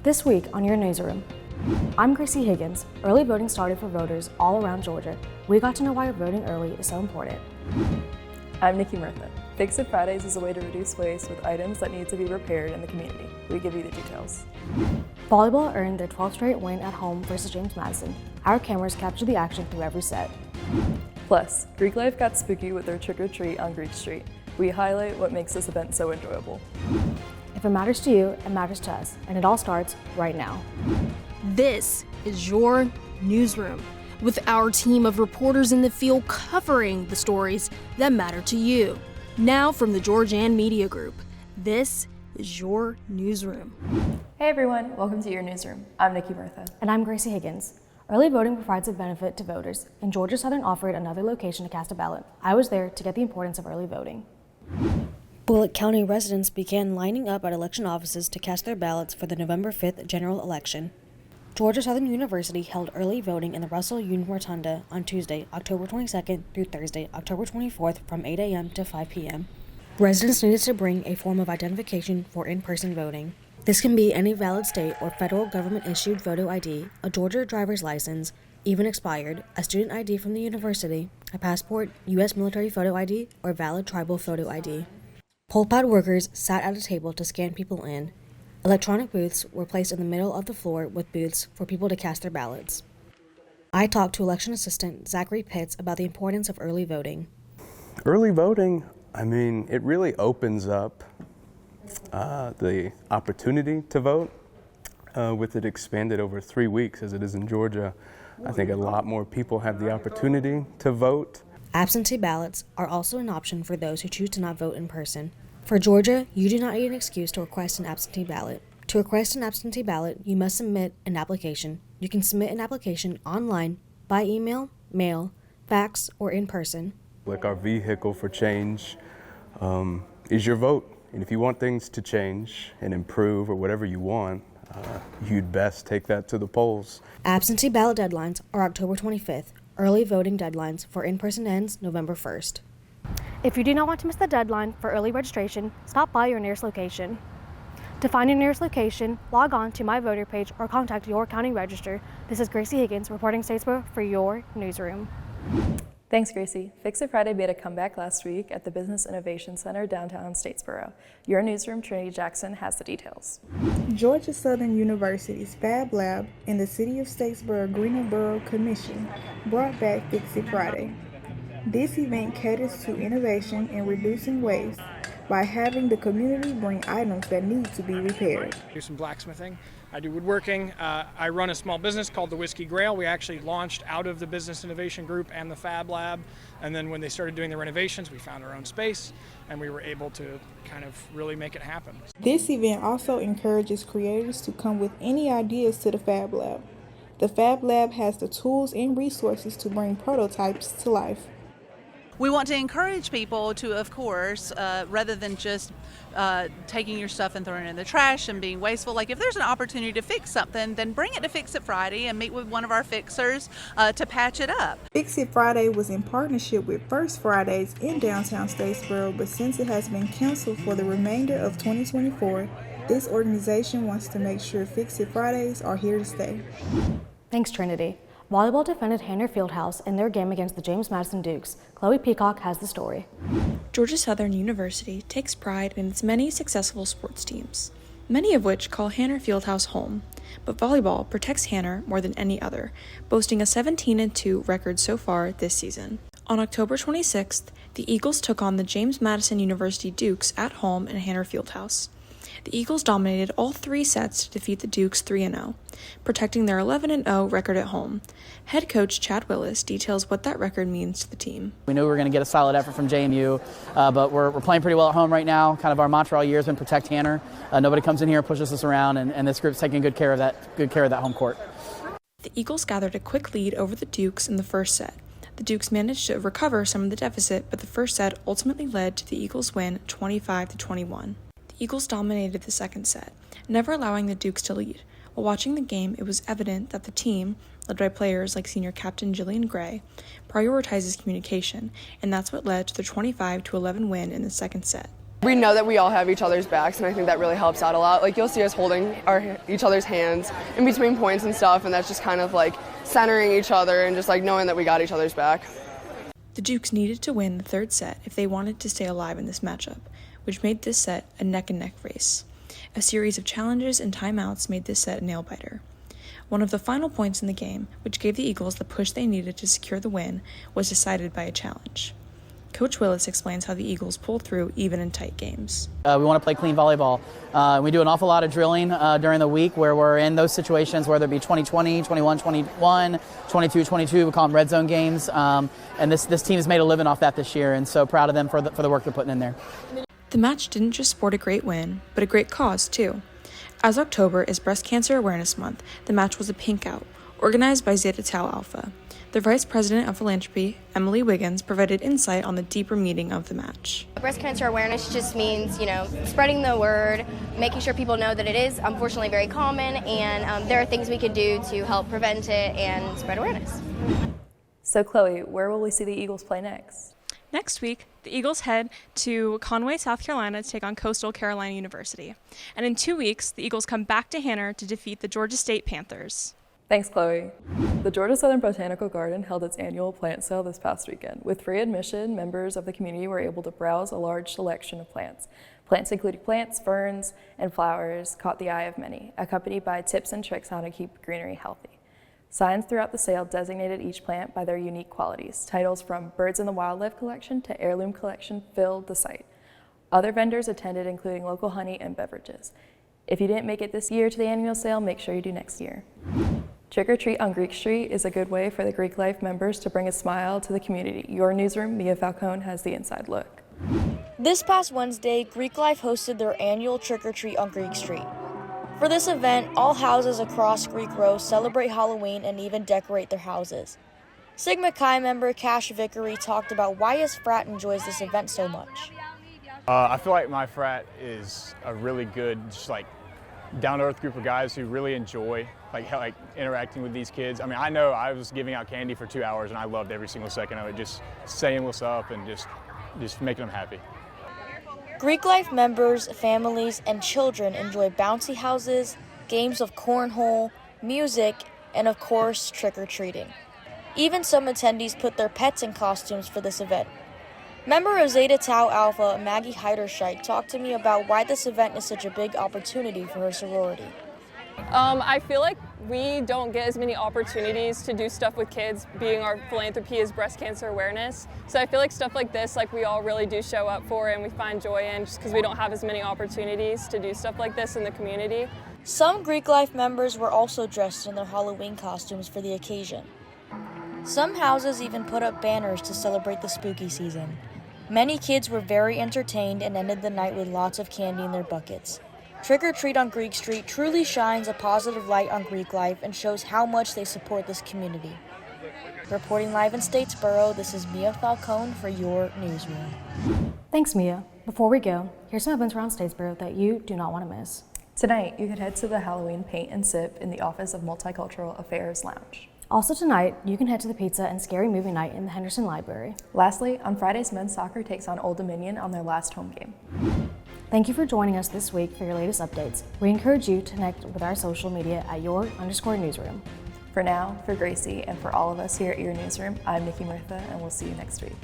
This week on your Newsroom, I'm Gracie Higgins. Early voting started for voters all around Georgia. We got to know why voting early is so important. I'm Nikki Murtha. Fix It Fridays is a way to reduce waste with items that need to be repaired in the community. We give you the details. Volleyball earned their 12th straight win at home versus James Madison. Our cameras captured the action through every set. Plus, Greek Life got spooky with their trick-or-treat on Greek Street. We highlight what makes this event so enjoyable. If it matters to you, it matters to us, and it all starts right now. This is your Newsroom, with our team of reporters in the field covering the stories that matter to you. Now from the Georgian Media Group, this is your Newsroom. Hey everyone, welcome to your Newsroom. I'm Nikki Murtha. And I'm Gracie Higgins. Early voting provides a benefit to voters, and Georgia Southern offered another location to cast a ballot. I was there to get the importance of early voting. Bullitt County residents began lining up at election offices to cast their ballots for the November 5th general election. Georgia Southern University held early voting in the Russell Union Rotunda on Tuesday, October 22nd through Thursday, October 24th from 8 a.m. to 5 p.m. Residents needed to bring a form of identification for in-person voting. This can be any valid state or federal government-issued photo ID, a Georgia driver's license, even expired, a student ID from the university, a passport, U.S. military photo ID, or valid tribal photo ID. Poll pad workers sat at a table to scan people in. Electronic booths were placed in the middle of the floor with booths for people to cast their ballots. I talked to election assistant Zachary Pitts about the importance of early voting. Early voting, it really opens up the opportunity to vote. With it expanded over 3 weeks as it is in Georgia, I think a lot more people have the opportunity to vote. Absentee ballots are also an option for those who choose to not vote in person. For Georgia, you do not need an excuse to request an absentee ballot. To request an absentee ballot, you must submit an application. You can submit an application online, by email, mail, fax, or in person. Like our vehicle for change is your vote. And if you want things to change and improve or whatever you want, you'd best take that to the polls. Absentee ballot deadlines are October 25th. Early voting deadlines for in-person ends November 1st. If you do not want to miss the deadline for early registration, stop by your nearest location. To find your nearest location, log on to My Voter page or contact your county register. This is Gracie Higgins reporting Statesboro for your Newsroom. Thanks, Gracie. Fix It Friday made a comeback last week at the Business Innovation Center downtown Statesboro. Your Newsroom, Trinity Jackson, has the details. Georgia Southern University's Fab Lab and the City of Statesboro Greener Borough Commission brought back Fix It Friday. This event caters to innovation and reducing waste by having the community bring items that need to be repaired. I do some blacksmithing, I do woodworking. I run a small business called the Whiskey Grail. We actually launched out of the Business Innovation Group and the Fab Lab, and then when they started doing the renovations, we found our own space and we were able to kind of really make it happen. This event also encourages creators to come with any ideas to the Fab Lab. The Fab Lab has the tools and resources to bring prototypes to life. We want to encourage people to, of course, rather than just taking your stuff and throwing it in the trash and being wasteful, like if there's an opportunity to fix something, then bring it to Fix It Friday and meet with one of our fixers to patch it up. Fix It Friday was in partnership with First Fridays in downtown Statesboro, but since it has been canceled for the remainder of 2024, this organization wants to make sure Fix It Fridays are here to stay. Thanks, Trinity. Volleyball defended Hanner Fieldhouse in their game against the James Madison Dukes. Chloe Peacock has the story. Georgia Southern University takes pride in its many successful sports teams, many of which call Hanner Fieldhouse home. But volleyball protects Hanner more than any other, boasting a 17-2 record so far this season. On October 26th, the Eagles took on the James Madison University Dukes at home in Hanner Fieldhouse. The Eagles dominated all 3 sets to defeat the Dukes 3-0, protecting their 11-0 record at home. Head coach Chad Willis details what that record means to the team. We knew we were going to get a solid effort from JMU, but we're playing pretty well at home right now. Kind of our mantra all year has been protect Hanner. Nobody comes in here and pushes us around, and this group's taking good care of that home court. The Eagles gathered a quick lead over the Dukes in the first set. The Dukes managed to recover some of the deficit, but the first set ultimately led to the Eagles' win 25-21. The Eagles dominated the second set, never allowing the Dukes to lead. While watching the game, it was evident that the team, led by players like senior captain Jillian Gray, prioritizes communication, and that's what led to the 25-11 win in the second set. We know that we all have each other's backs, and I think that really helps out a lot. Like, you'll see us holding each other's hands in between points and stuff, and that's just kind of like centering each other and just like knowing that we got each other's back. The Dukes needed to win the third set if they wanted to stay alive in this matchup, which made this set a neck-and-neck race. A series of challenges and timeouts made this set a nail-biter. One of the final points in the game, which gave the Eagles the push they needed to secure the win, was decided by a challenge. Coach Willis explains how the Eagles pull through even in tight games. We want to play clean volleyball. We do an awful lot of drilling during the week where we're in those situations, whether it be 20-20, 21-21, 22-22, we call them red zone games. And this team has made a living off that this year, and so proud of them for the work they're putting in there. The match didn't just sport a great win, but a great cause, too. As October is Breast Cancer Awareness Month, the match was a pink out, organized by Zeta Tau Alpha. The Vice President of Philanthropy, Emily Wiggins, provided insight on the deeper meaning of the match. Breast cancer awareness just means, spreading the word, making sure people know that it is unfortunately very common, and there are things we can do to help prevent it and spread awareness. So Chloe, where will we see the Eagles play next? Next week, the Eagles head to Conway, South Carolina to take on Coastal Carolina University. And in 2 weeks, the Eagles come back to Hanner to defeat the Georgia State Panthers. Thanks, Chloe. The Georgia Southern Botanical Garden held its annual plant sale this past weekend. With free admission, members of the community were able to browse a large selection of plants. Plants including plants, ferns, and flowers caught the eye of many, accompanied by tips and tricks on how to keep greenery healthy. Signs throughout the sale designated each plant by their unique qualities. Titles from Birds in the Wildlife Collection to Heirloom Collection filled the site. Other vendors attended, including local honey and beverages. If you didn't make it this year to the annual sale, make sure you do next year. Trick or Treat on Greek Street is a good way for the Greek Life members to bring a smile to the community. Your newsroom, Mia Falcone, has the inside look. This past Wednesday, Greek Life hosted their annual Trick or Treat on Greek Street. For this event, all houses across Greek Row celebrate Halloween and even decorate their houses. Sigma Chi member Cash Vickery talked about why his frat enjoys this event so much. I feel like my frat is a really good, just down-to-earth group of guys who really enjoy like interacting with these kids. I mean, I know I was giving out candy for 2 hours and I loved every single second of it, just saying what's up and just making them happy. Greek Life members, families, and children enjoy bouncy houses, games of cornhole, music, and of course, trick-or-treating. Even some attendees put their pets in costumes for this event. Member of Zeta Tau Alpha, Maggie Heiderscheid, talked to me about why this event is such a big opportunity for her sorority. I feel like we don't get as many opportunities to do stuff with kids, being our philanthropy is breast cancer awareness. So I feel like stuff like this, we all really do show up for and we find joy in, just because we don't have as many opportunities to do stuff like this in the community. Some Greek Life members were also dressed in their Halloween costumes for the occasion. Some houses even put up banners to celebrate the spooky season. Many kids were very entertained and ended the night with lots of candy in their buckets. Trick or Treat on Greek Street truly shines a positive light on Greek Life and shows how much they support this community. Reporting live in Statesboro, this is Mia Falcone for your newsroom. Thanks, Mia. Before we go, here's some events around Statesboro that you do not want to miss. Tonight, you could head to the Halloween Paint and Sip in the Office of Multicultural Affairs Lounge. Also tonight, you can head to the pizza and scary movie night in the Henderson Library. Lastly, on Fridays, men's soccer takes on Old Dominion on their last home game. Thank you for joining us this week for your latest updates. We encourage you to connect with our social media at your_newsroom. For now, for Gracie, and for all of us here at Your Newsroom, I'm Nikki Murtha, and we'll see you next week.